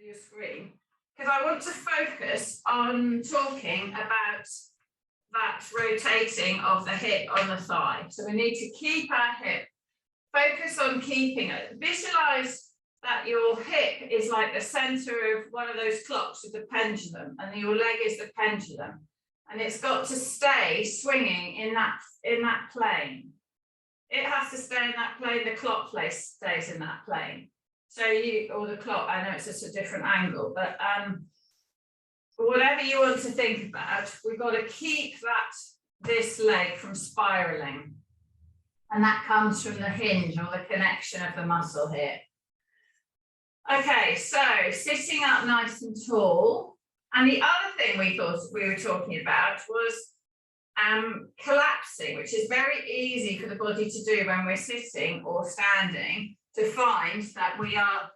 your screen, because I want to focus on talking about that rotating of the hip on the thigh. So we need to keep our hip, focus on keeping it. Visualize that your hip is like the center of one of those clocks with the pendulum, and your leg is the pendulum, and it's got to stay swinging in that plane. It has to stay in that plane. The clock place stays in that plane. So or the clock, I know it's just a different angle, but whatever you want to think about, we've got to keep this leg from spiraling. And that comes from the hinge or the connection of the muscle here. Okay, so sitting up nice and tall. And the other thing we thought we were talking about was collapsing, which is very easy for the body to do when we're sitting or standing, to find that we are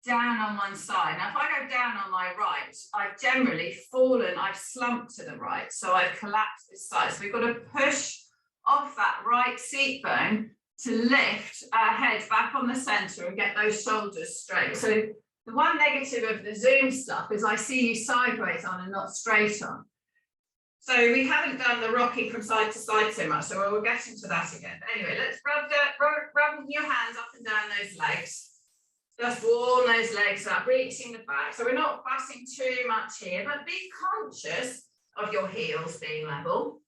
down on one side. Now, if I go down on my right, I've generally fallen, I've slumped to the right, so I've collapsed this side. So we've got to push off that right seat bone to lift our head back on the center and get those shoulders straight. So the one negative of the Zoom stuff is I see you sideways on and not straight on. So we haven't done the rocking from side to side so much, so we'll get into that again. But anyway, let's rub your hands up and down those legs. Just warm those legs up, reaching the back. So we're not fussing too much here, but be conscious of your heels being level,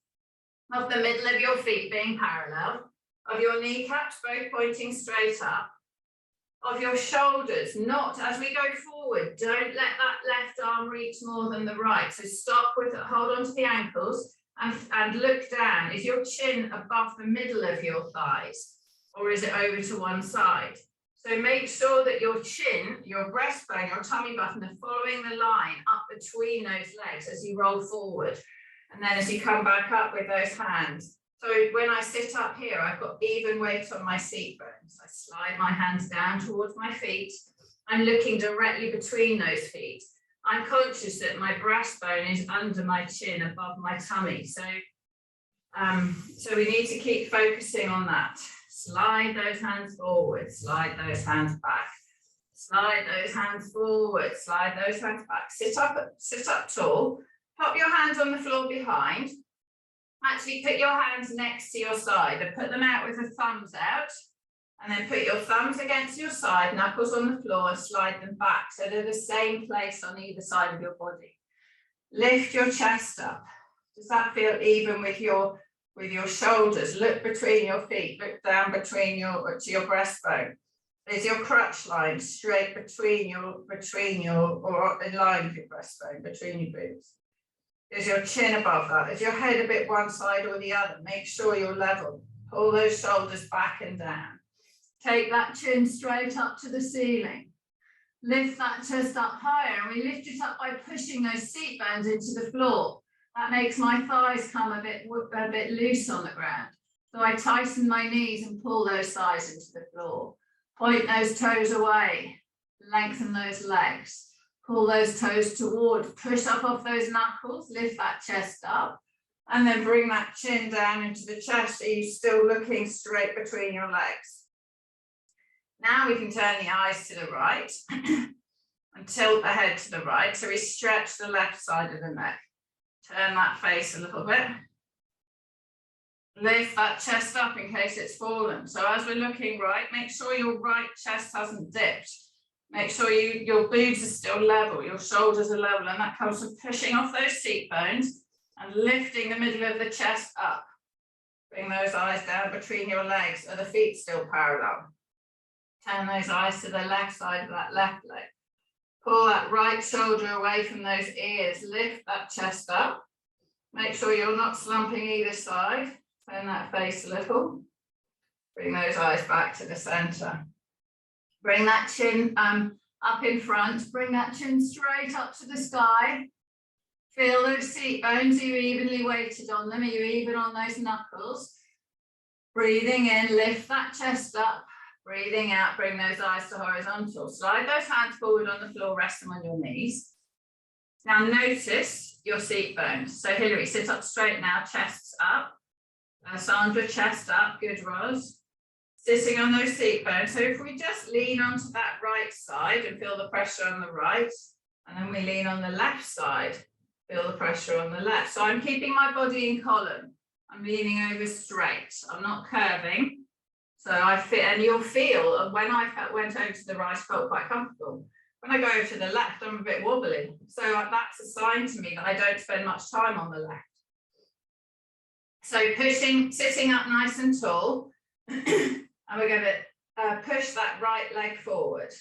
of the middle of your feet being parallel, of your kneecaps both pointing straight up, of your shoulders, not as we go forward, don't let that left arm reach more than the right. So stop with it, hold on to the ankles and look down. Is your chin above the middle of your thighs, or is it over to one side? So make sure that your chin, your breastbone, your tummy button are following the line up between those legs as you roll forward. And then as you come back up with those hands. So when I sit up here, I've got even weight on my seat bones. I slide my hands down towards my feet. I'm looking directly between those feet. I'm conscious that my breastbone is under my chin, above my tummy. So we need to keep focusing on that. Slide those hands forward, slide those hands back. Slide those hands forward, slide those hands back. Sit up tall. Pop your hands on the floor behind. Actually put your hands next to your side and put them out with the thumbs out. And then put your thumbs against your side, knuckles on the floor, and slide them back so they're the same place on either side of your body. Lift your chest up. Does that feel even with your shoulders? Look between your feet, look down between to your breastbone. Is your crutch line straight between your or in line with your breastbone, between your boobs? Is your chin above that? Is your head a bit one side or the other? Make sure you're level. Pull those shoulders back and down. Take that chin straight up to the ceiling. Lift that chest up higher, and we lift it up by pushing those seat bones into the floor. That makes my thighs come a bit loose on the ground. So I tighten my knees and pull those thighs into the floor. Point those toes away. Lengthen those legs. Pull those toes toward, push up off those knuckles, lift that chest up, and then bring that chin down into the chest so you're still looking straight between your legs. Now we can turn the eyes to the right and tilt the head to the right. So we stretch the left side of the neck. Turn that face a little bit. Lift that chest up in case it's fallen. So as we're looking right, make sure your right chest hasn't dipped. Make sure your boobs are still level, your shoulders are level, and that comes from pushing off those seat bones and lifting the middle of the chest up. Bring those eyes down between your legs. Are the feet still parallel? Turn those eyes to the left side of that left leg. Pull that right shoulder away from those ears. Lift that chest up. Make sure you're not slumping either side. Turn that face a little. Bring those eyes back to the center. Bring that chin up in front. Bring that chin straight up to the sky. Feel those seat bones. Are you evenly weighted on them? Are you even on those knuckles? Breathing in, lift that chest up. Breathing out, bring those eyes to horizontal. Slide those hands forward on the floor, rest them on your knees. Now notice your seat bones. So Hilary, sit up straight now, chests up. Sandra, chest up, good Ros. sitting on those seat bones. So if we just lean onto that right side and feel the pressure on the right, and then we lean on the left side, feel the pressure on the left. So I'm keeping my body in column. I'm leaning over straight. I'm not curving. So I fit, and you'll feel, and when I went over to the right, I felt quite comfortable. When I go over to the left, I'm a bit wobbly. So that's a sign to me that I don't spend much time on the left. So sitting up nice and tall, and we're going to push that right leg forward.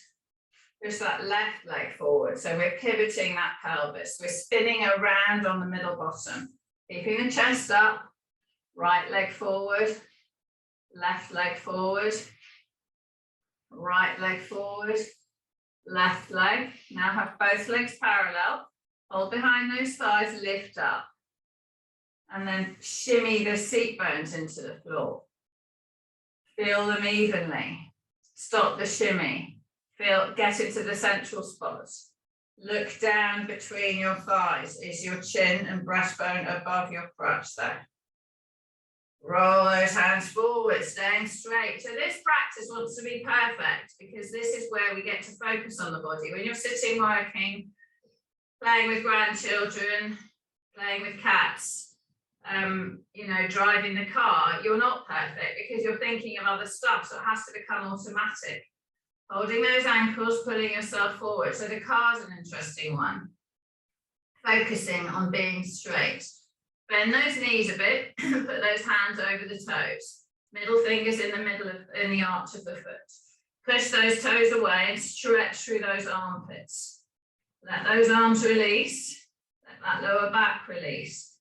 Push that left leg forward. So we're pivoting that pelvis. We're spinning around on the middle bottom, keeping the chest up, right leg forward, left leg forward, right leg forward, left leg. Now have both legs parallel. Hold behind those thighs, lift up. And then shimmy the seat bones into the floor. Feel them evenly. Stop the shimmy. Get into the central spots. Look down between your thighs. Is your chin and breastbone above your crotch there? Roll those hands forward, staying straight. So this practice wants to be perfect because this is where we get to focus on the body. When you're sitting working, playing with grandchildren, playing with cats, you know, driving the car, you're not perfect because you're thinking of other stuff. So it has to become automatic. Holding those ankles, pulling yourself forward. So the car's an interesting one. Focusing on being straight. Bend those knees a bit, put those hands over the toes. Middle fingers in the arch of the foot. Push those toes away and stretch through those armpits. Let those arms release. Let that lower back release.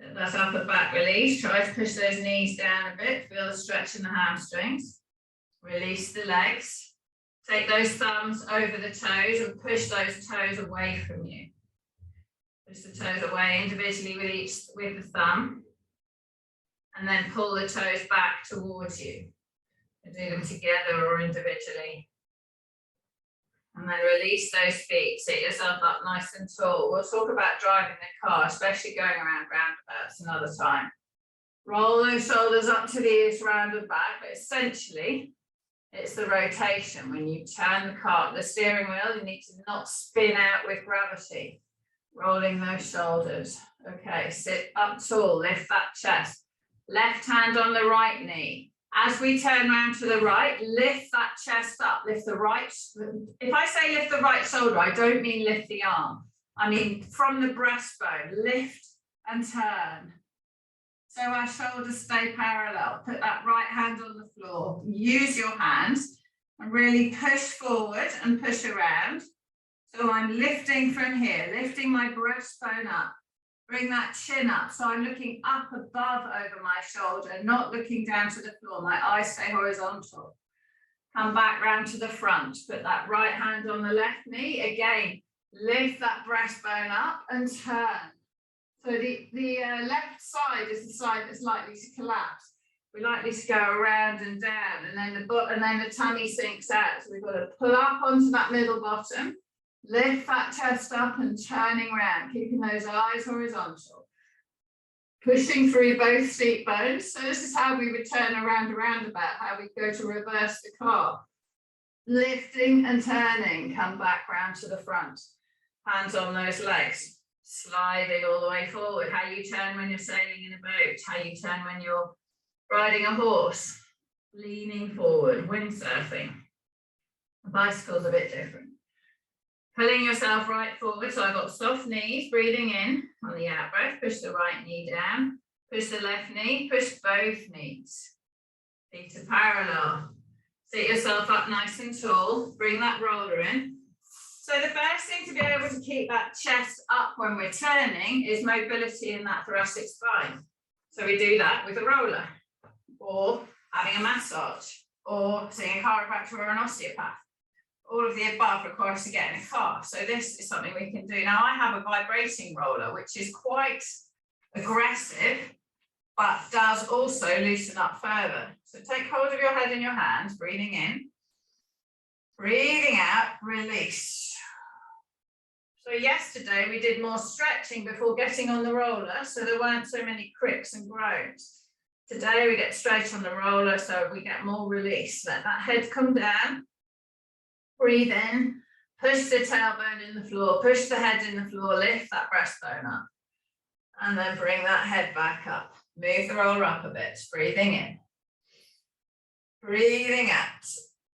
Let that upper back release. Try to push those knees down a bit. Feel the stretch in the hamstrings. Release the legs. Take those thumbs over the toes and push those toes away from you. Push the toes away individually with the thumb. And then pull the toes back towards you. And do them together or individually. And then release those feet. Sit yourself up nice and tall. We'll talk about driving the car, especially going around roundabouts another time. Roll those shoulders up to the ears, round and back. But essentially, it's the rotation. When you turn the steering wheel, you need to not spin out with gravity. Rolling those shoulders. Okay, sit up tall, lift that chest. Left hand on the right knee. As we turn around to the right, lift that chest up, lift the right. If I say lift the right shoulder, I don't mean lift the arm. I mean from the breastbone, lift and turn. So our shoulders stay parallel. Put that right hand on the floor. Use your hands and really push forward and push around. So I'm lifting from here, lifting my breastbone up. Bring that chin up. So I'm looking up above over my shoulder, not looking down to the floor. My eyes stay horizontal. Come back round to the front. Put that right hand on the left knee. Again, lift that breastbone up and turn. So the left side is the side that's likely to collapse. We're likely to go around and down, and then the tummy sinks out. So we've got to pull up onto that middle bottom, lift that chest up and turning around, keeping those eyes horizontal. Pushing through both seat bones. So this is how we would turn around a roundabout, how we go to reverse the car. Lifting and turning, come back round to the front. Hands on those legs. Sliding all the way forward, how you turn when you're sailing in a boat, how you turn when you're riding a horse, leaning forward, windsurfing. A bicycle's a bit different. Pulling yourself right forward, so I've got soft knees, breathing in on the out breath, push the right knee down, push the left knee, push both knees. Feet are parallel. Sit yourself up nice and tall, bring that roller in. So the first thing to be able to keep that chest up when we're turning is mobility in that thoracic spine. So we do that with a roller, or having a massage, or seeing a chiropractor or an osteopath. All of the above require us to get in a car. So this is something we can do. Now I have a vibrating roller, which is quite aggressive, but does also loosen up further. So take hold of your head in your hands, breathing in, breathing out, release. So yesterday we did more stretching before getting on the roller, so there weren't so many cricks and groans. Today we get straight on the roller, so we get more release. Let that head come down. Breathe in. Push the tailbone in the floor. Push the head in the floor. Lift that breastbone up. And then bring that head back up. Move the roller up a bit. Breathing in. Breathing out.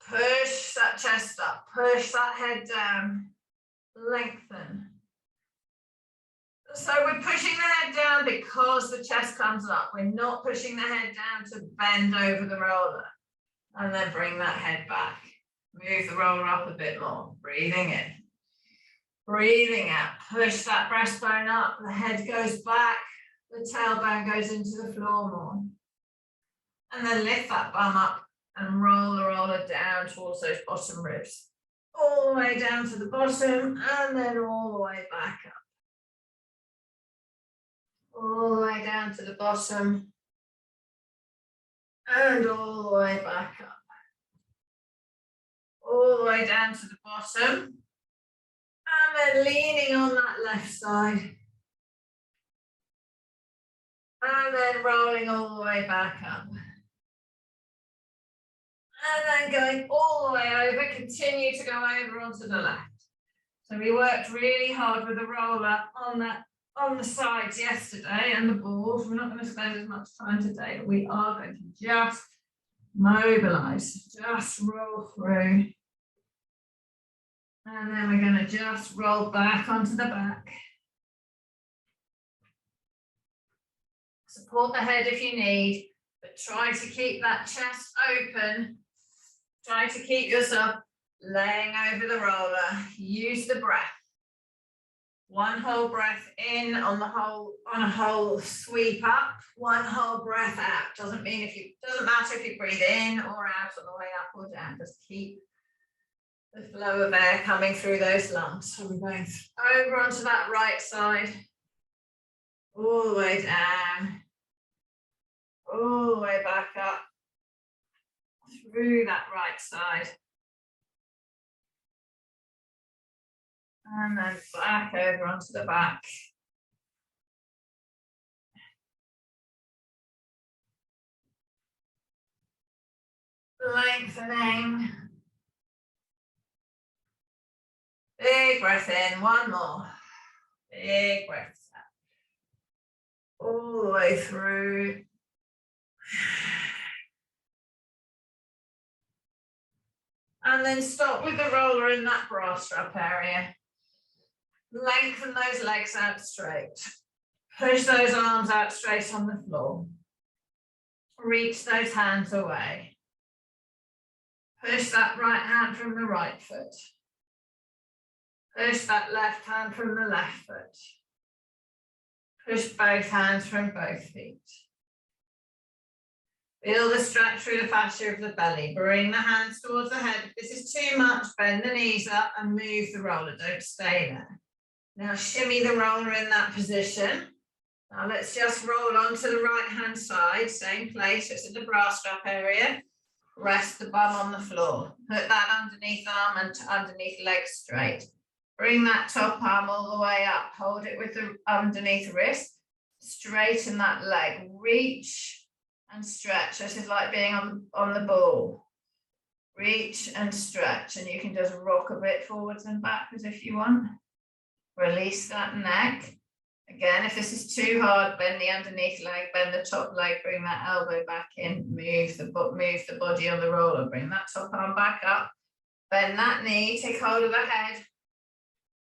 Push that chest up. Push that head down. Lengthen. So we're pushing the head down because the chest comes up. We're not pushing the head down to bend over the roller. And then bring that head back. Move the roller up a bit more. Breathing in. Breathing out. Push that breastbone up. The head goes back. The tailbone goes into the floor more. And then lift that bum up and roll the roller down towards those bottom ribs. All the way down to the bottom and then all the way back up. All the way down to the bottom and all the way back up. All the way down to the bottom and then leaning on that left side and then rolling all the way back up. And then going all the way over, continue to go over onto the left. So we worked really hard with the roller on the sides yesterday and the balls. We're not going to spend as much time today, but we are going to just mobilize, just roll through. And then we're going to just roll back onto the back. Support the head if you need, but try to keep that chest open. Try to keep yourself laying over the roller. Use the breath. One whole breath in on a whole sweep up. One whole breath out. Doesn't matter if you breathe in or out on the way up or down. Just keep the flow of air coming through those lungs. So we're going over onto that right side. All the way down. All the way back up. Through that right side. And then back over onto the back. Lengthening. Big breath in, one more. Big breath out. All the way through. And then stop with the roller in that bra strap area. Lengthen those legs out straight. Push those arms out straight on the floor. Reach those hands away. Push that right hand from the right foot. Push that left hand from the left foot. Push both hands from both feet. Feel the stretch through the fascia of the belly. Bring the hands towards the head. If this is too much, bend the knees up and move the roller. Don't stay there. Now shimmy the roller in that position. Now let's just roll onto the right hand side, same place, it's in the bra strap area. Rest the bum on the floor. Put that underneath arm and underneath leg straight. Bring that top arm all the way up. Hold it with the underneath wrist. Straighten that leg. Reach and stretch. This is like being on the ball. Reach and stretch. And you can just rock a bit forwards and backwards if you want. Release that neck. Again, if this is too hard, bend the underneath leg, bend the top leg, bring that elbow back in, move the body on the roller, bring that top arm back up, bend that knee, take hold of the head,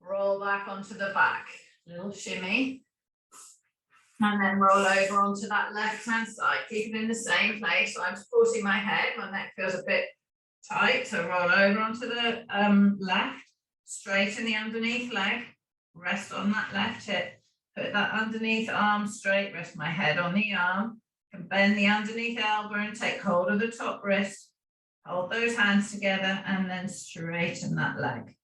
roll back onto the back, little shimmy, and then roll over onto that left-hand side. Keep it in the same place. So I'm supporting my head, my neck feels a bit tight, so roll over onto the left, straighten the underneath leg, rest on that left hip. Put that underneath arm straight, rest my head on the arm, can bend the underneath elbow and take hold of the top wrist, hold those hands together and then straighten that leg.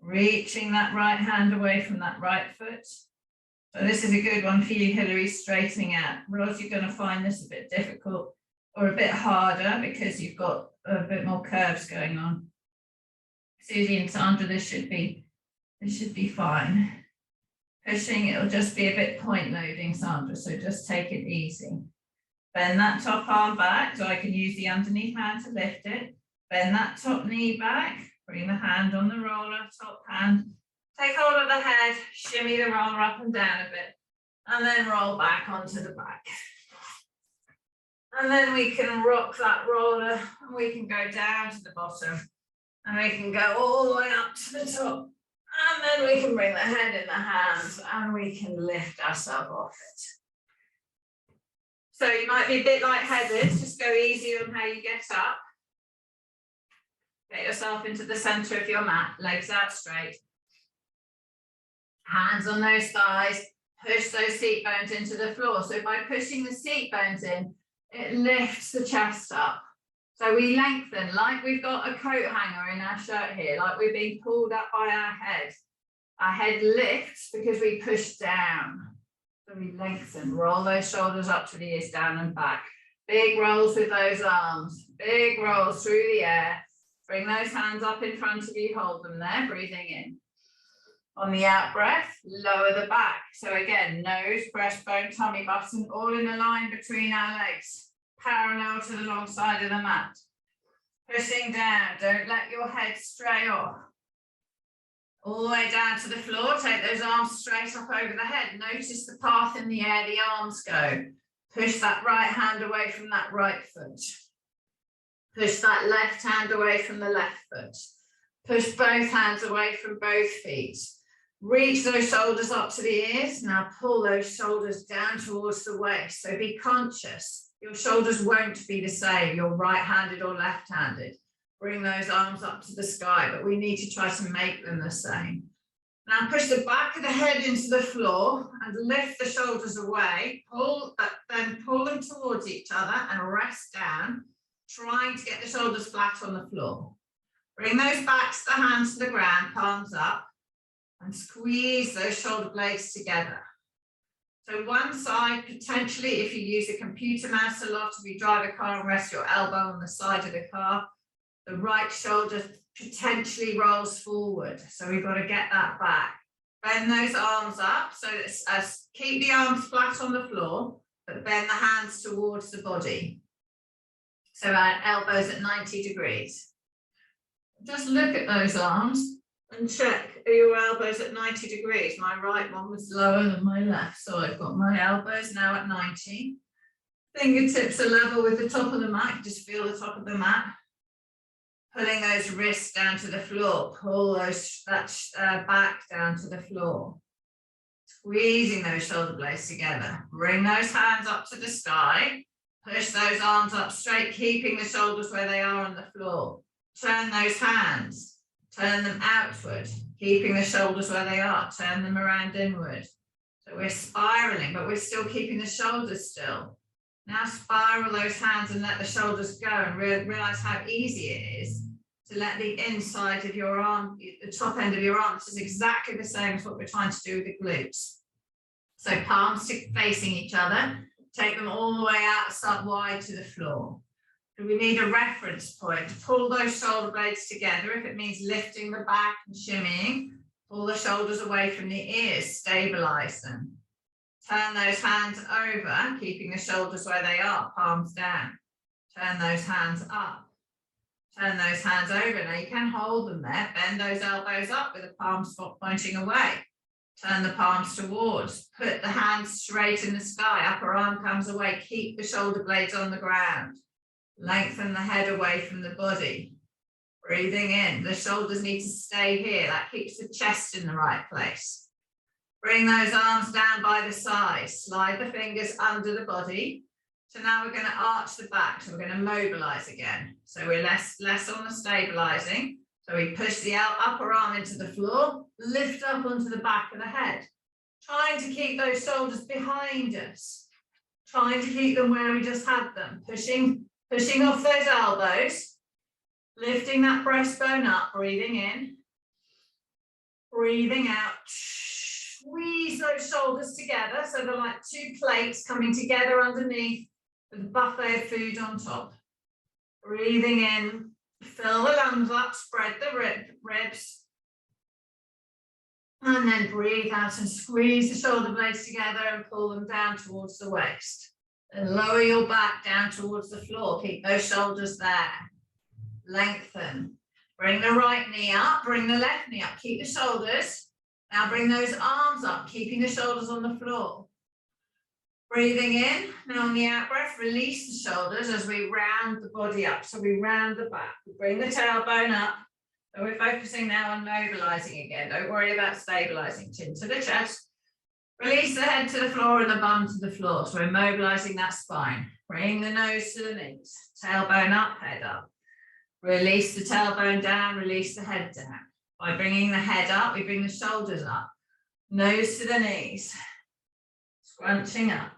Reaching that right hand away from that right foot. So this is a good one for you, Hilary, straightening out. Otherwise you're going to find this a bit difficult or a bit harder because you've got a bit more curves going on. Susie and Sandra, this should be fine. Pushing, it'll just be a bit point loading, Sandra, so just take it easy. Bend that top arm back, so I can use the underneath hand to lift it. Bend that top knee back, bring the hand on the roller, top hand. Take hold of the head, shimmy the roller up and down a bit, and then roll back onto the back. And then we can rock that roller, and we can go down to the bottom, and we can go all the way up to the top. And then we can bring the head in the hands, and we can lift ourselves off it. So you might be a bit lightheaded, just go easy on how you get up. Get yourself into the center of your mat, legs out straight. Hands on those thighs, push those seat bones into the floor. So by pushing the seat bones in, it lifts the chest up. So we lengthen, like we've got a coat hanger in our shirt here, like we're being pulled up by our head. Our head lifts because we push down. So we lengthen, roll those shoulders up to the ears, down and back. Big rolls with those arms, big rolls through the air. Bring those hands up in front of you, hold them there, breathing in. On the out breath, lower the back. So again, nose, breastbone, tummy button, all in a line between our legs, parallel to the long side of the mat. Pushing down, don't let your head stray off. All the way down to the floor, take those arms straight up over the head. Notice the path in the air the arms go. Push that right hand away from that right foot. Push that left hand away from the left foot. Push both hands away from both feet. Reach those shoulders up to the ears. Now pull those shoulders down towards the waist. So be conscious. Your shoulders won't be the same. You're right-handed or left-handed. Bring those arms up to the sky, but we need to try to make them the same. Now push the back of the head into the floor and lift the shoulders away. Then pull them towards each other and rest down, trying to get the shoulders flat on the floor. Bring those backs, the hands to the ground, palms up, and squeeze those shoulder blades together. So one side, potentially, if you use a computer mouse a lot, if you drive a car and rest your elbow on the side of the car, the right shoulder potentially rolls forward. So we've got to get that back. Bend those arms up. So keep the arms flat on the floor, but bend the hands towards the body. So our elbows at 90 degrees. Just look at those arms and check, are your elbows at 90 degrees? My right one was lower than my left. So I've got my elbows now at 90. Fingertips are level with the top of the mat. Just feel the top of the mat. Pulling those wrists down to the floor, pull that back down to the floor. Squeezing those shoulder blades together. Bring those hands up to the sky. Push those arms up straight, keeping the shoulders where they are on the floor. Turn those hands, turn them outward, keeping the shoulders where they are. Turn them around inward. So we're spiraling, but we're still keeping the shoulders still. Now spiral those hands and let the shoulders go, and realize how easy it is to let the inside of your arm, the top end of your arm, this is exactly the same as what we're trying to do with the glutes. So palms facing each other, take them all the way out wide to the floor. So we need a reference point to pull those shoulder blades together. If it means lifting the back and shimmying, pull the shoulders away from the ears, stabilize them. Turn those hands over, keeping the shoulders where they are, palms down. Turn those hands up. Turn those hands over. Now you can hold them there. Bend those elbows up with the palms pointing away. Turn the palms towards. Put the hands straight in the sky. Upper arm comes away. Keep the shoulder blades on the ground. Lengthen the head away from the body. Breathing in. The shoulders need to stay here. That keeps the chest in the right place. Bring those arms down by the side. Slide the fingers under the body. So now we're going to arch the back. So we're going to mobilize again. So we're less on the stabilizing. So we push the upper arm into the floor, lift up onto the back of the head. Trying to keep those shoulders behind us. Trying to keep them where we just had them. Pushing off those elbows. Lifting that breastbone up, breathing in. Breathing out. Squeeze those shoulders together so they're like two plates coming together underneath with a buffet of food on top. Breathing in, fill the lungs up, spread the ribs. And then breathe out and squeeze the shoulder blades together and pull them down towards the waist. And lower your back down towards the floor. Keep those shoulders there. Lengthen. Bring the right knee up, bring the left knee up. Keep the shoulders. Now bring those arms up, keeping the shoulders on the floor. Breathing in. Now on the out breath, release the shoulders as we round the body up. So we round the back. We bring the tailbone up. So we're focusing now on mobilizing again. Don't worry about stabilizing. Chin to the chest. Release the head to the floor and the bum to the floor. So we're mobilizing that spine. Bring the nose to the knees. Tailbone up, head up. Release the tailbone down, release the head down. By bringing the head up, we bring the shoulders up. Nose to the knees. Scrunching up.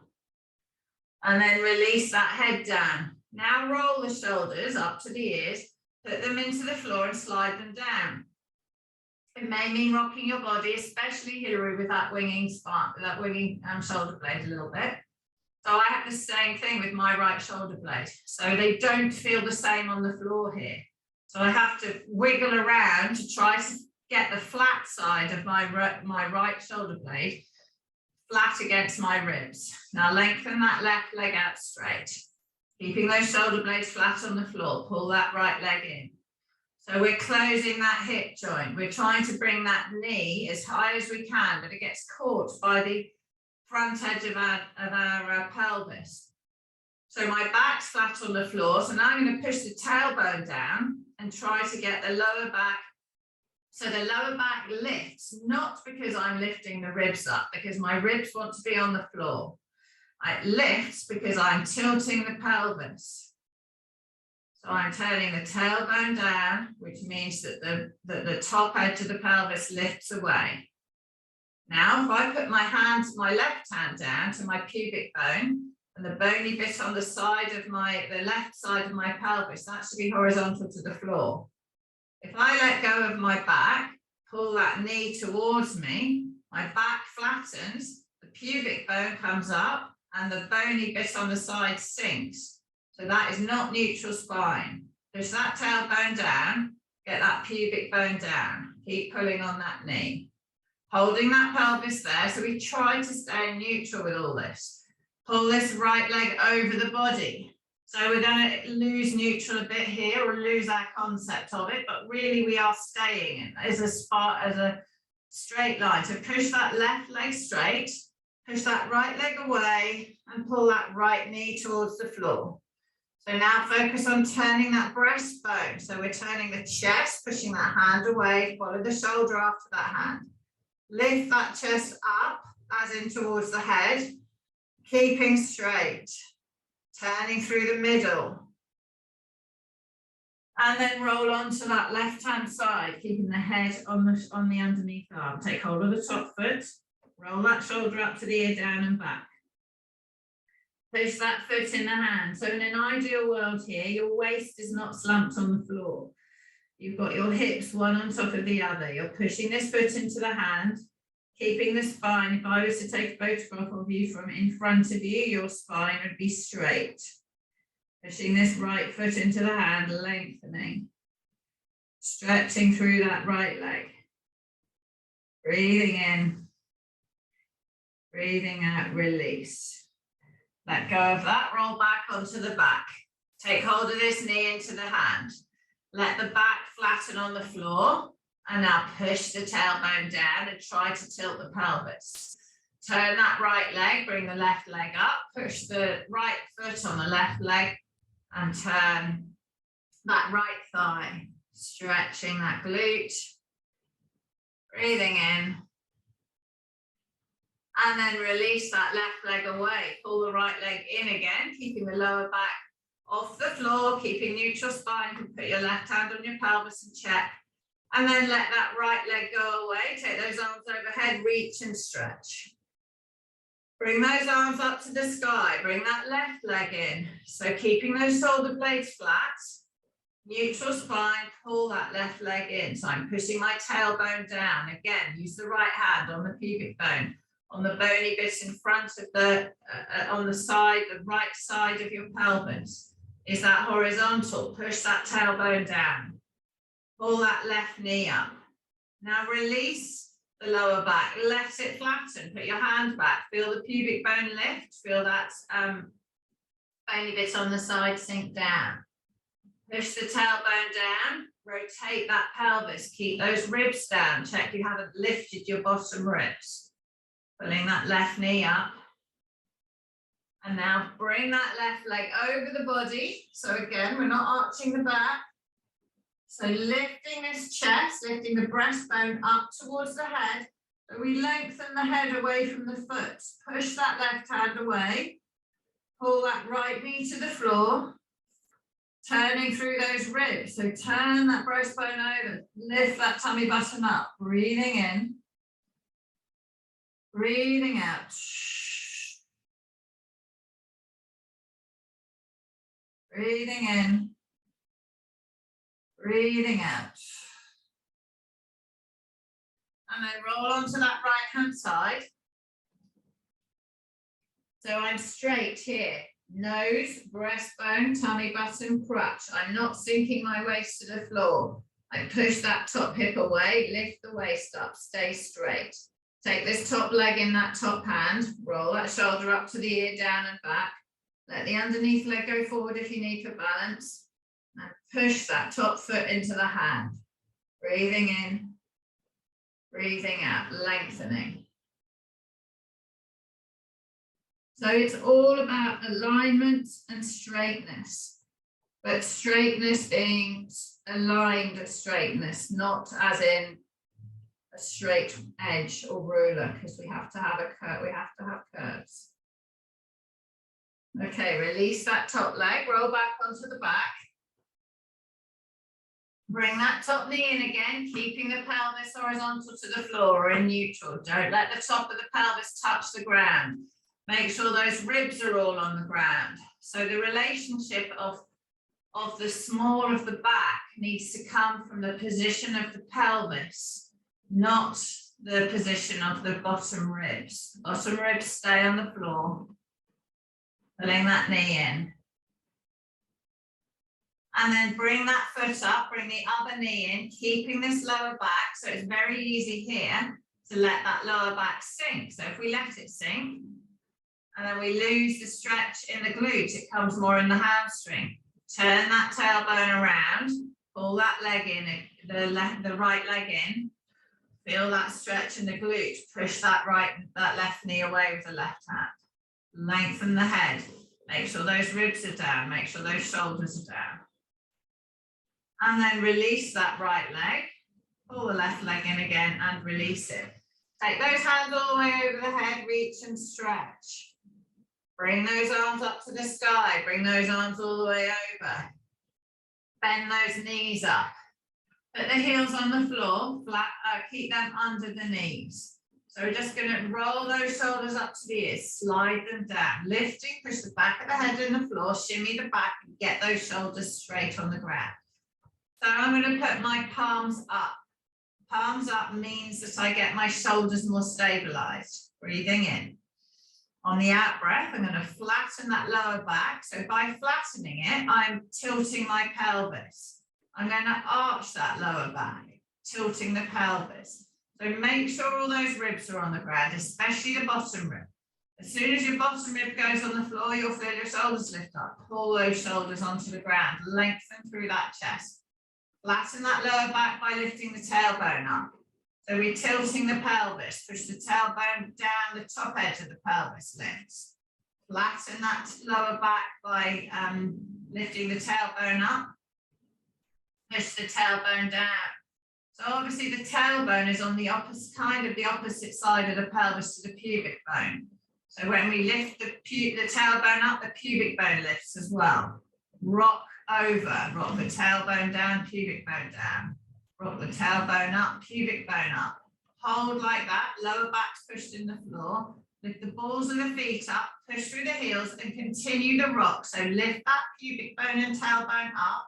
And then release that head down. Now roll the shoulders up to the ears. Put them into the floor and slide them down. It may mean rocking your body, especially Hillary, with that winging spine, that winging shoulder blade a little bit. So I have the same thing with my right shoulder blade. So they don't feel the same on the floor here. So I have to wiggle around to try to get the flat side of my right shoulder blade flat against my ribs. Now lengthen that left leg out straight. Keeping those shoulder blades flat on the floor. Pull that right leg in. So we're closing that hip joint. We're trying to bring that knee as high as we can, but it gets caught by the front edge of our pelvis. So my back's flat on the floor. So now I'm going to push the tailbone down and try to get the lower back. So the lower back lifts, not because I'm lifting the ribs up, because my ribs want to be on the floor. It lifts because I'm tilting the pelvis. So I'm turning the tailbone down, which means that the top edge of the pelvis lifts away. Now, if I put my left hand down to my pubic bone and the bony bit on the side of the left side of my pelvis, that should be horizontal to the floor. If I let go of my back, pull that knee towards me, my back flattens, the pubic bone comes up and the bony bit on the side sinks. So that is not neutral spine. Push that tailbone down, get that pubic bone down. Keep pulling on that knee. Holding that pelvis there. So we try to stay neutral with all this. Pull this right leg over the body. So we're going to lose neutral a bit here or lose our concept of it, but really we are staying as a straight line. So push that left leg straight, push that right leg away and pull that right knee towards the floor. So now focus on turning that breastbone. So we're turning the chest, pushing that hand away, follow the shoulder after that hand. Lift that chest up, as in towards the head, keeping straight, turning through the middle. And then roll onto that left-hand side, keeping the head on the underneath arm. Take hold of the top foot, roll that shoulder up to the ear, down and back. Push that foot in the hand. So in an ideal world here, your waist is not slumped on the floor. You've got your hips one on top of the other. You're pushing this foot into the hand, keeping the spine. If I was to take a photograph of you from in front of you, your spine would be straight. Pushing this right foot into the hand, lengthening. Stretching through that right leg. Breathing in. Breathing out, release. Let go of that, roll back onto the back. Take hold of this knee into the hand. Let the back flatten on the floor. And now push the tailbone down and try to tilt the pelvis. Turn that right leg, bring the left leg up. Push the right foot on the left leg and turn that right thigh. Stretching that glute. Breathing in. And then release that left leg away. Pull the right leg in again, keeping the lower back off the floor, keeping neutral spine. You can put your left hand on your pelvis and check. And then let that right leg go away. Take those arms overhead, reach and stretch. Bring those arms up to the sky. Bring that left leg in. So keeping those shoulder blades flat. Neutral spine, pull that left leg in. So I'm pushing my tailbone down. Again, use the right hand on the pubic bone. On the bony bit in front of on the side, the right side of your pelvis. Is that horizontal? Push that tailbone down. Pull that left knee up. Now release the lower back. Let it flatten. Put your hand back. Feel the pubic bone lift. Feel that belly bit on the side, sink down. Push the tailbone down, rotate that pelvis, keep those ribs down. Check you haven't lifted your bottom ribs. Pulling that left knee up. And now bring that left leg over the body. So again, we're not arching the back. So lifting this chest, lifting the breastbone up towards the head. So we lengthen the head away from the foot. Push that left hand away. Pull that right knee to the floor. Turning through those ribs. So turn that breastbone over. Lift that tummy button up. Breathing in. Breathing out. Breathing in. Breathing out. And then roll onto that right hand side. So I'm straight here. Nose, breastbone, tummy button, crutch. I'm not sinking my waist to the floor. I push that top hip away, lift the waist up, stay straight. Take this top leg in that top hand, roll that shoulder up to the ear, down and back. Let the underneath leg go forward if you need for balance. And push that top foot into the hand. Breathing in, breathing out, lengthening. So it's all about alignment and straightness, but straightness being aligned straightness, not as in a straight edge or ruler, because we have to have a curve, we have to have curves. Okay, release that top leg, roll back onto the back. Bring that top knee in again, keeping the pelvis horizontal to the floor or in neutral. Don't let the top of the pelvis touch the ground. Make sure those ribs are all on the ground. So the relationship of the small of the back needs to come from the position of the pelvis, not the position of the bottom ribs. Bottom ribs stay on the floor. Pulling that knee in. And then bring that foot up, bring the other knee in, keeping this lower back. So it's very easy here to let that lower back sink. So if we let it sink, and then we lose the stretch in the glute, it comes more in the hamstring. Turn that tailbone around, pull that leg in, the right leg in, feel that stretch in the glute, push that left knee away with the left hand. Lengthen the head, make sure those ribs are down, make sure those shoulders are down. And then release that right leg, pull the left leg in again and release it. Take those hands all the way over the head, reach and stretch. Bring those arms up to the sky, bring those arms all the way over. Bend those knees up. Put the heels on the floor, flat, keep them under the knees. So we're just going to roll those shoulders up to the ears, slide them down, lifting, push the back of the head in the floor, shimmy the back and get those shoulders straight on the ground. So I'm going to put my palms up. Palms up means that I get my shoulders more stabilized. Breathing in. On the out breath, I'm going to flatten that lower back. So by flattening it, I'm tilting my pelvis. I'm going to arch that lower back, tilting the pelvis. So make sure all those ribs are on the ground, especially the bottom rib. As soon as your bottom rib goes on the floor, you'll feel your shoulders lift up. Pull those shoulders onto the ground, lengthen through that chest. Flatten that lower back by lifting the tailbone up. So we're tilting the pelvis, push the tailbone down, the top edge of the pelvis lifts. Flatten that lower back by lifting the tailbone up. Push the tailbone down. So obviously the tailbone is on the opposite, kind of the opposite side of the pelvis to the pubic bone. So when we lift the tailbone up, the pubic bone lifts as well. Rock over, rock the tailbone down, pubic bone down. Rock the tailbone up, pubic bone up. Hold like that, lower back's pushed in the floor. Lift the balls of the feet up, push through the heels and continue the rock. So lift that pubic bone and tailbone up.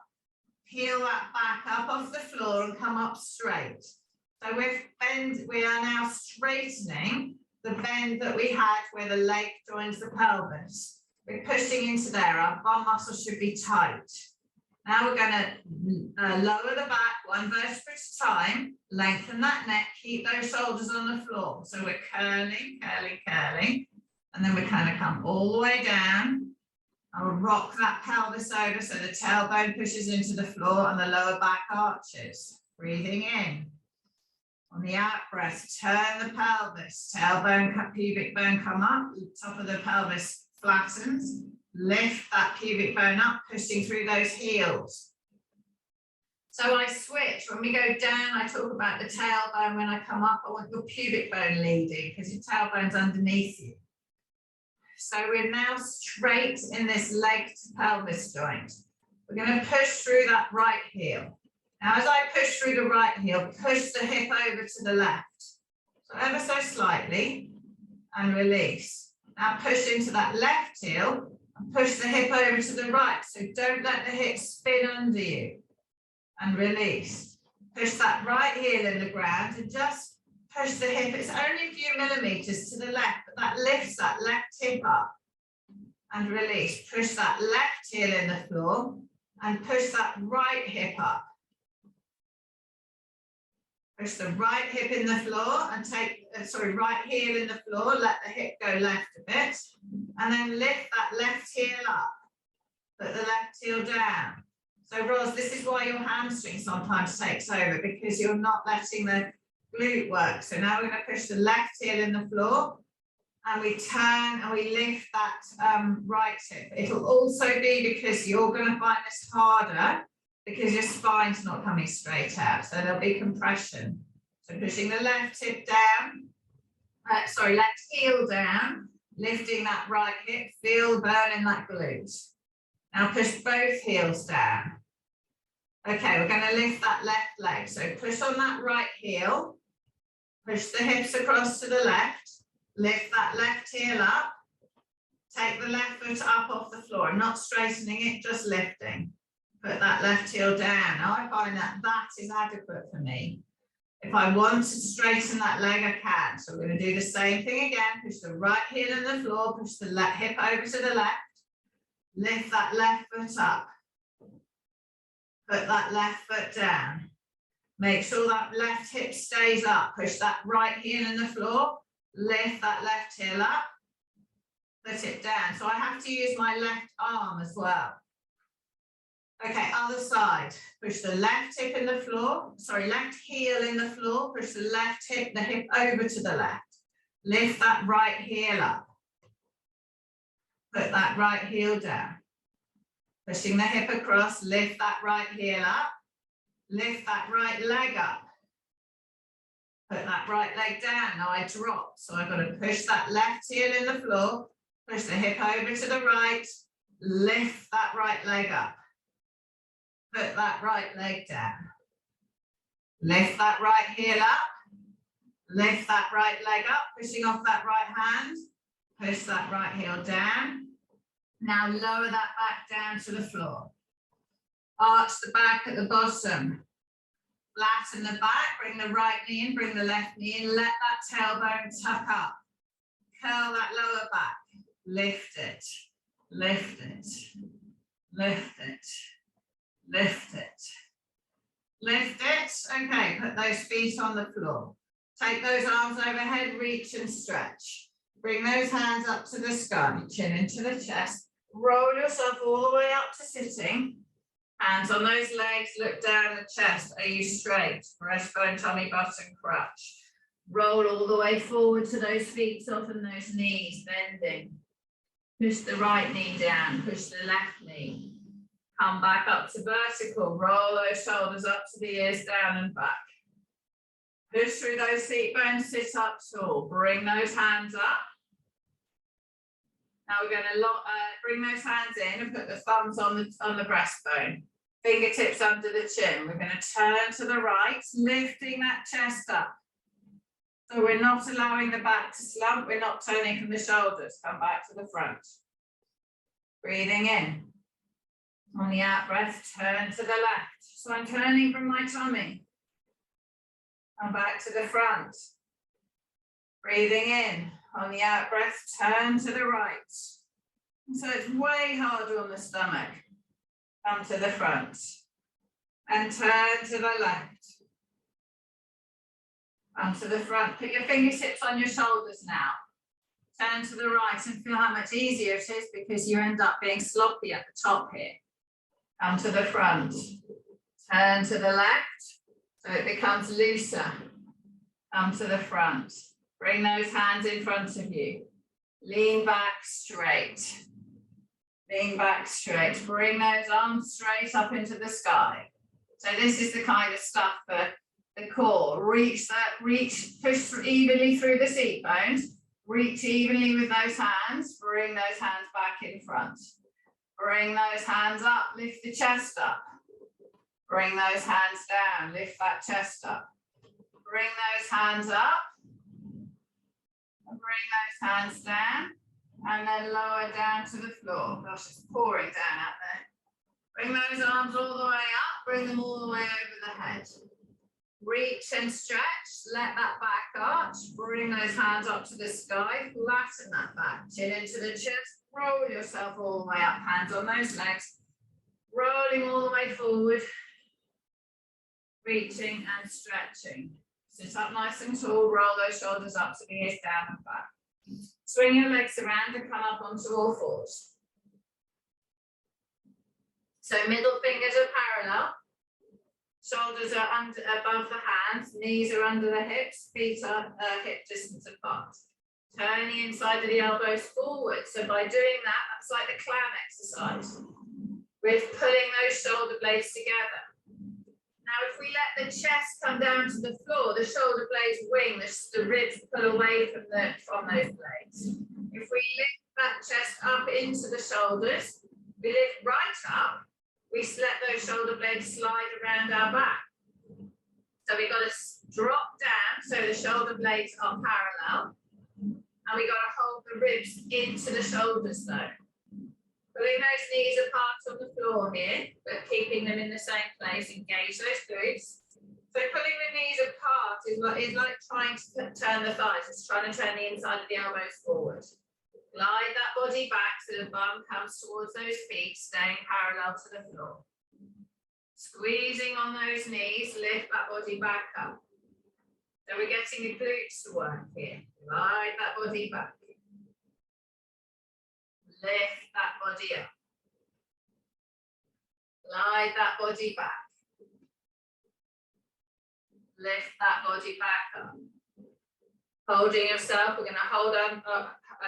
Peel that back up off the floor and come up straight. So we are now straightening the bend that we had where the leg joins the pelvis. We're pushing into there, our bum muscle should be tight. Now we're going to lower the back one vertebra at a time, lengthen that neck, keep those shoulders on the floor. So we're curling, curling, curling, and then we're going to come all the way down, I will rock that pelvis over so the tailbone pushes into the floor and the lower back arches. Breathing in. On the out breath, turn the pelvis, tailbone, pubic bone come up, top of the pelvis flattens, lift that pubic bone up, pushing through those heels. So I switch. When we go down, I talk about the tailbone. When I come up, I want your pubic bone leading because your tailbone's underneath you. So we're now straight in this leg to pelvis joint. We're going to push through that right heel. Now, as I push through the right heel, push the hip over to the left. So ever so slightly and release. Now push into that left heel and push the hip over to the right. So don't let the hip spin under you and release. Push that right heel in the ground and just push the hip. It's only a few millimeters to the left, but that lifts that left hip up and release. Push that left heel in the floor and push that right hip up. Push the right hip in the floor and take, right heel in the floor, let the hip go left a bit, and then lift that left heel up, put the left heel down. So Ros, this is why your hamstring sometimes takes over, because you're not letting the glute work. So now we're going to push the left heel in the floor, and we turn and we lift that right hip. It'll also be because you're going to find this harder, because your spine's not coming straight out. So there'll be compression. So pushing the left hip down, left heel down, lifting that right hip, feel burning that glute. Now push both heels down. Okay, we're going to lift that left leg. So push on that right heel, push the hips across to the left, lift that left heel up, take the left foot up off the floor. I'm not straightening it, just lifting. Put that left heel down. Now I find that that is adequate for me. If I want to straighten that leg, I can. So we're going to do the same thing again. Push the right heel in the floor, push the left hip over to the left, lift that left foot up. Put that left foot down. Make sure that left hip stays up. Push that right heel in the floor, lift that left heel up, put it down. So I have to use my left arm as well. Okay, other side. Push the left hip in the floor, left heel in the floor, push the left hip, the hip over to the left. Lift that right heel up. Put that right heel down. Pushing the hip across, lift that right heel up. Lift that right leg up. Put that right leg down. Now I drop, so I've got to push that left heel in the floor, push the hip over to the right, lift that right leg up. Put that right leg down. Lift that right heel up. Lift that right leg up, pushing off that right hand. Push that right heel down. Now lower that back down to the floor. Arch the back at the bottom. Flatten the back, bring the right knee in, bring the left knee in. Let that tailbone tuck up. Curl that lower back. Lift it, lift it, lift it. Lift it. Lift it. Okay, put those feet on the floor. Take those arms overhead, reach and stretch. Bring those hands up to the sky, chin into the chest. Roll yourself all the way up to sitting. Hands on those legs, look down the chest. Are you straight? Breastbone, tummy, butt and crutch. Roll all the way forward to those feet, soften those knees, bending. Push the right knee down, push the left knee. Come back up to vertical, roll those shoulders up to the ears, down and back. Push through those seat bones, sit up tall. Bring those hands up. Now we're going to bring those hands in and put the thumbs on the breastbone. Fingertips under the chin. We're going to turn to the right, lifting that chest up. So we're not allowing the back to slump. We're not turning from the shoulders. Come back to the front. Breathing in. On the out breath, turn to the left. So I'm turning from my tummy. Come back to the front. Breathing in. On the out breath, turn to the right. And so it's way harder on the stomach. Come to the front. And turn to the left. Come to the front. Put your fingertips on your shoulders now. Turn to the right and feel how much easier it is because you end up being sloppy at the top here. Come to the front. Turn to the left so it becomes looser. Come to the front. Bring those hands in front of you. Lean back straight. Lean back straight. Bring those arms straight up into the sky. So this is the kind of stuff for the core. Reach, push evenly through the seat bones. Reach evenly with those hands. Bring those hands back in front. Bring those hands up. Lift the chest up. Bring those hands down. Lift that chest up. Bring those hands up. Bring those hands down. And then lower down to the floor. Gosh, it's pouring down out there. Bring those arms all the way up. Bring them all the way over the head. Reach and stretch. Let that back arch. Bring those hands up to the sky. Flatten that back. Chin into the chest. Roll yourself all the way up. Hands on those legs. Rolling all the way forward. Reaching and stretching. Sit up nice and tall. Roll those shoulders up to the ears down and back. Swing your legs around and come up onto all fours. So middle fingers are parallel. Shoulders are above the hands. Knees are under the hips. Feet are hip distance apart. Turn the inside of the elbows forward. So by doing that, that's like the clown exercise. We're pulling those shoulder blades together. Now, if we let the chest come down to the floor, the shoulder blades wing, the ribs pull away from those blades. If we lift that chest up into the shoulders, we lift right up, we let those shoulder blades slide around our back. So we've got to drop down so the shoulder blades are parallel, and we've got to hold the ribs into the shoulders though. Pulling those knees apart on the floor here, but keeping them in the same place. Engage those glutes. So pulling the knees apart is like trying to turn the thighs. It's trying to turn the inside of the elbows forward. Glide that body back so the bum comes towards those feet, staying parallel to the floor. Squeezing on those knees, lift that body back up. So we're getting the glutes to work here. Glide that body back. Lift that body up. Glide that body back. Lift that body back up. Holding yourself, we're going to hold on,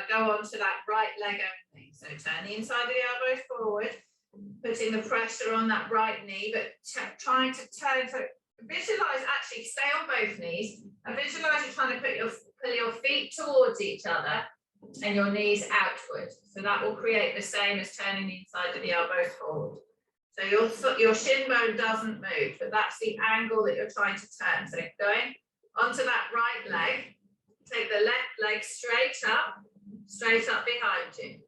go on to that right leg only. So turn the inside of the elbows forward, putting the pressure on that right knee, but trying to turn, so visualize, actually stay on both knees, and visualize you're trying to pull your feet towards each other and your knees outward. So that will create the same as turning the inside of the elbows forward. So your shin bone doesn't move, but that's the angle that you're trying to turn. So going onto that right leg, take the left leg straight up behind you.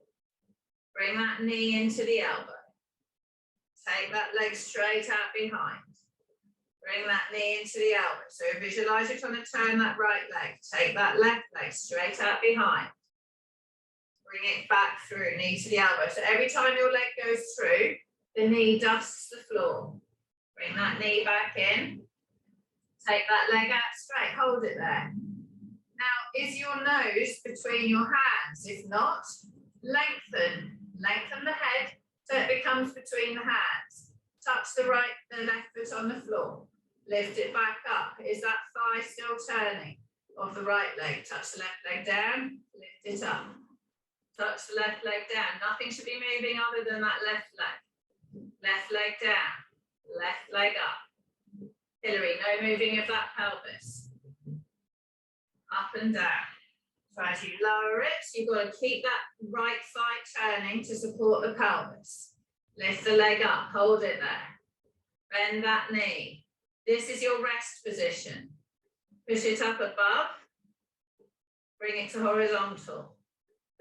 Bring that knee into the elbow. Take that leg straight out behind. Bring that knee into the elbow. So visualize you're trying to turn that right leg. Take that left leg straight out behind. Bring it back through, knee to the elbow. So every time your leg goes through, the knee dusts the floor. Bring that knee back in. Take that leg out straight, hold it there. Now, is your nose between your hands? If not, lengthen the head so it becomes between the hands. Touch the left foot on the floor. Lift it back up. Is that thigh still turning of the right leg? Touch the left leg down, lift it up. Touch the left leg down. Nothing should be moving other than that left leg. Left leg down, left leg up. Hillary, no moving of that pelvis. Up and down. So as you lower it, you've got to keep that right thigh turning to support the pelvis. Lift the leg up, hold it there. Bend that knee. This is your rest position. Push it up above. Bring it to horizontal.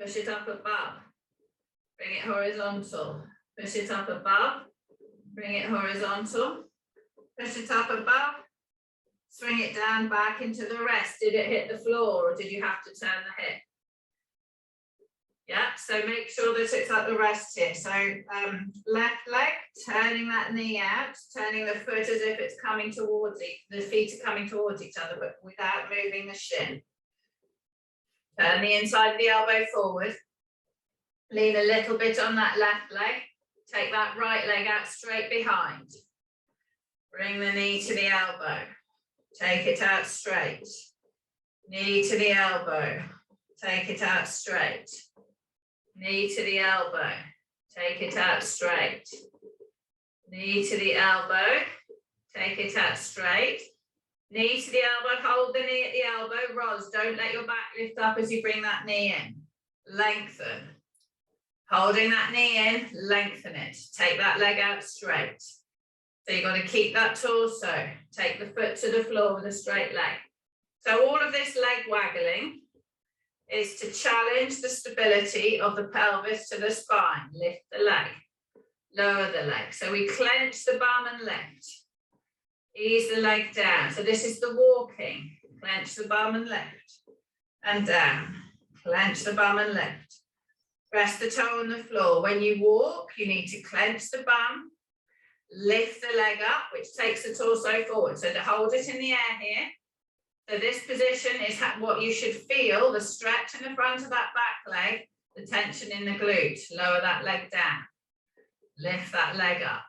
Push it up above. Bring it horizontal. Push it up above. Bring it horizontal. Push it up above. Swing it down back into the rest. Did it hit the floor or did you have to turn the hip? Yeah, so make sure that it's at the rest here. So left leg, turning that knee out, turning the foot as if it's coming towards the feet are coming towards each other, but without moving the shin. Turn the inside of the elbow forward. Lean a little bit on that left leg. Take that right leg out straight behind. Bring the knee to the elbow. Take it out straight. Knee to the elbow. Take it out straight. Knee to the elbow. Take it out straight. Knee to the elbow. Take it out straight. Knee to the elbow. Hold the knee at the elbow. Roz, don't let your back lift up as you bring that knee in. Lengthen. Holding that knee in, lengthen it. Take that leg out straight. So you've got to keep that torso. Take the foot to the floor with a straight leg. So all of this leg waggling is to challenge the stability of the pelvis to the spine. Lift the leg, lower the leg. So we clench the bum and lift. Ease the leg down. So this is the walking. Clench the bum and lift. And down. Clench the bum and lift. Rest the toe on the floor. When you walk, you need to clench the bum, lift the leg up, which takes the torso forward. So to hold it in the air here. So this position is what you should feel, the stretch in the front of that back leg, the tension in the glute. Lower that leg down. Lift that leg up.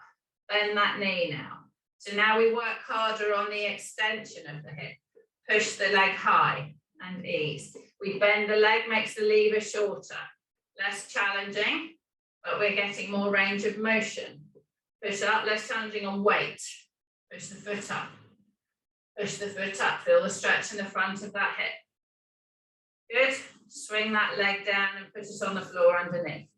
Bend that knee now. So now we work harder on the extension of the hip. Push the leg high and ease. We bend the leg, makes the lever shorter. Less challenging, but we're getting more range of motion. Push up, less challenging on weight. Push the foot up. Push the foot up. Feel the stretch in the front of that hip. Good. Swing that leg down and put it on the floor underneath.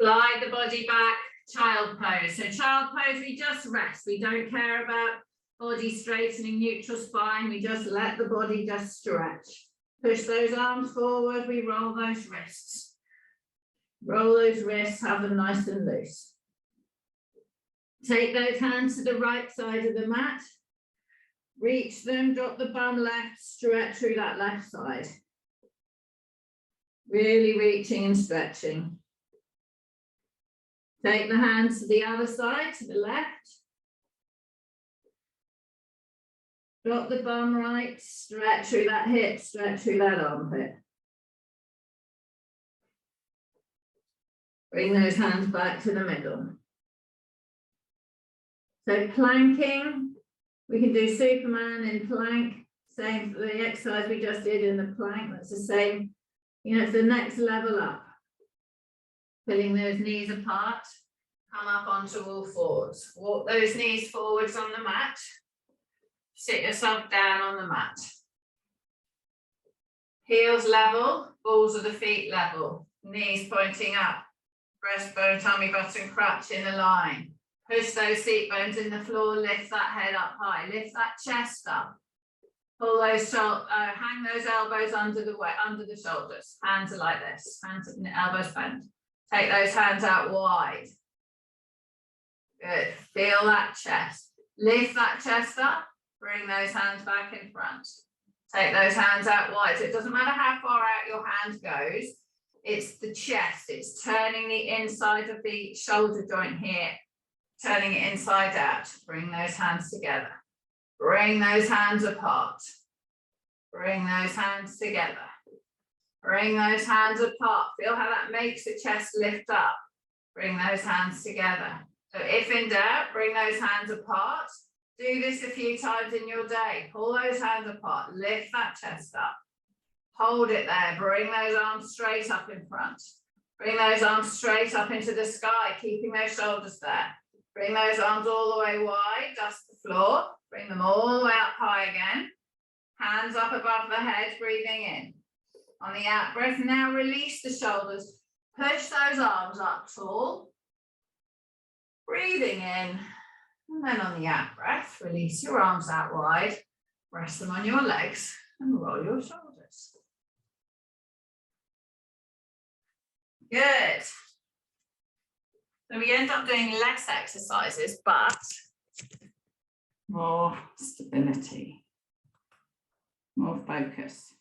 Glide the body back. Child pose. So child pose, we just rest. We don't care about body straightening, neutral spine. We just let the body just stretch. Push those arms forward. We roll those wrists. Roll those wrists, have them nice and loose. Take those hands to the right side of the mat. Reach them, drop the bum left, stretch through that left side. Really reaching and stretching. Take the hands to the other side, to the left. Drop the bum right, stretch through that hip, stretch through that armpit. Bring those hands back to the middle. So planking, we can do Superman in plank, same for the exercise we just did in the plank, that's the same, it's the next level up. Pulling those knees apart, come up onto all fours. Walk those knees forwards on the mat. Sit yourself down on the mat. Heels level, balls of the feet level, knees pointing up. Breastbone, tummy button, crutch in a line. Push those seat bones in the floor, lift that head up high, lift that chest up. Pull those hang those elbows under the shoulders. Hands are like this, hands and elbows bent. Take those hands out wide. Good, feel that chest. Lift that chest up, bring those hands back in front. Take those hands out wide. So it doesn't matter how far out your hand goes, it's the chest, it's turning the inside of the shoulder joint here, turning it inside out. Bring those hands together. Bring those hands apart. Bring those hands together. Bring those hands apart. Feel how that makes the chest lift up. Bring those hands together. So if in doubt, bring those hands apart. Do this a few times in your day. Pull those hands apart. Lift that chest up. Hold it there. Bring those arms straight up in front. Bring those arms straight up into the sky, keeping those shoulders there. Bring those arms all the way wide, dust the floor. Bring them all the way up high again. Hands up above the head, breathing in. On the out breath, now release the shoulders. Push those arms up tall. Breathing in. And then on the out breath, release your arms out wide. Rest them on your legs and roll your shoulders. Good. So we end up doing less exercises, but more stability, more focus.